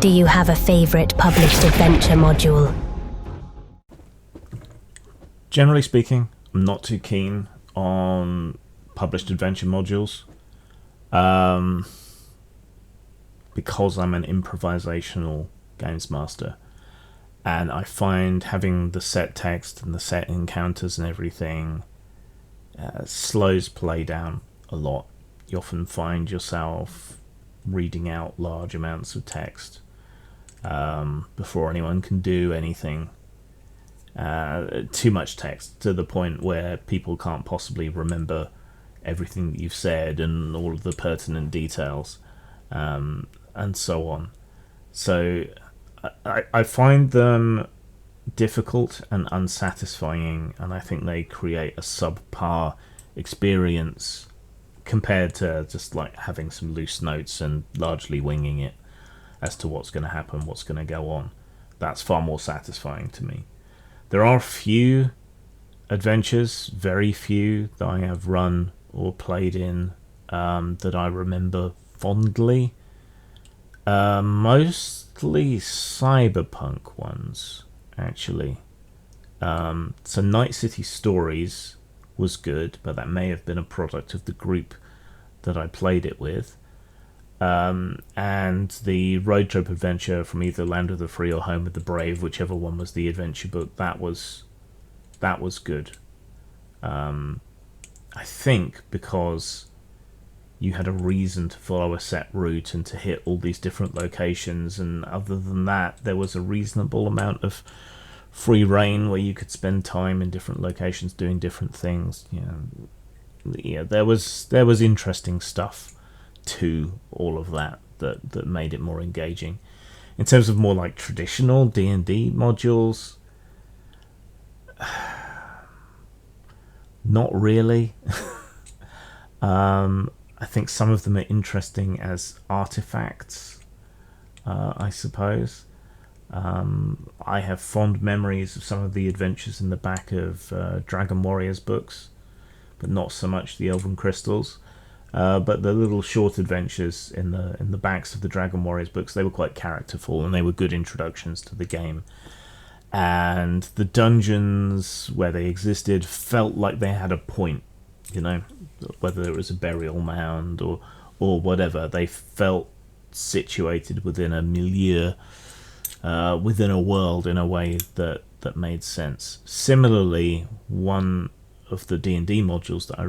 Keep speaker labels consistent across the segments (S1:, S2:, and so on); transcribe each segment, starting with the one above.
S1: Do you have a favourite published adventure module?
S2: Generally speaking, I'm not too keen on published adventure modules because I'm an improvisational games master, and I find having the set text and the set encounters and everything slows play down a lot. You often find yourself reading out large amounts of text before anyone can do anything. Too much text to the point where people can't possibly remember everything that you've said and all of the pertinent details, and so on. So I find them difficult and unsatisfying, and I think they create a subpar experience compared to just like having some loose notes and largely winging it as to what's going to happen, what's going to go on. That's far more satisfying to me. There are few adventures, very few, that I have run or played in that I remember fondly. Mostly cyberpunk ones, actually. So Night City Stories was good, but that may have been a product of the group that I played it with. And the road trip adventure from either Land of the Free or Home of the Brave, whichever one was the adventure book, that was good. I think because you had a reason to follow a set route and to hit all these different locations, and other than that, there was a reasonable amount of free reign where you could spend time in different locations doing different things. Yeah, there was interesting stuff to all of that made it more engaging. In terms of more like traditional D&D modules, not really. I think some of them are interesting as artifacts, I suppose. I have fond memories of some of the adventures in the back of Dragon Warriors books, but not so much the Elven Crystals. But the little short adventures in the backs of the Dragon Warriors books, they were quite characterful and they were good introductions to the game. And the dungeons where they existed felt like they had a point, whether it was a burial mound or whatever. They felt situated within a milieu, within a world in a way that made sense. Similarly, one of the D&D modules that I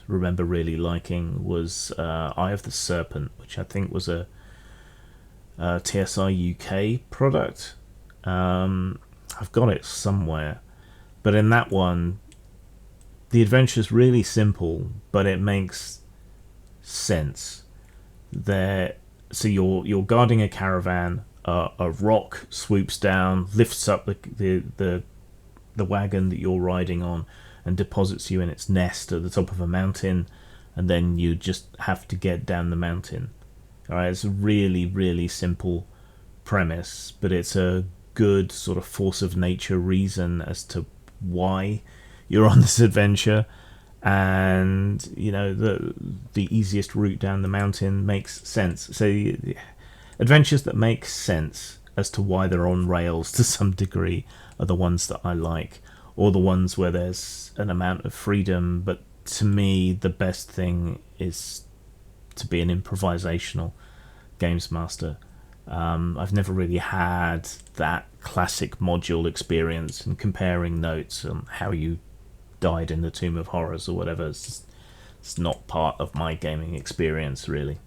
S2: remember really liking was Eye of the Serpent, which I think was a TSI UK product. I've got it somewhere, but in that one the adventure's really simple, but it makes sense. So you're guarding a caravan, a rock swoops down, lifts up the wagon that you're riding on and deposits you in its nest at the top of a mountain, and then you just have to get down the mountain. Alright, it's a really, really simple premise, but it's a good sort of force of nature reason as to why you're on this adventure, and the easiest route down the mountain makes sense. So adventures that make sense as to why they're on rails to some degree are the ones that I like, or the ones where there's an amount of freedom. But to me, the best thing is to be an improvisational games master. I've never really had that classic module experience and comparing notes on how you died in the Tomb of Horrors or whatever. It's not part of my gaming experience, really.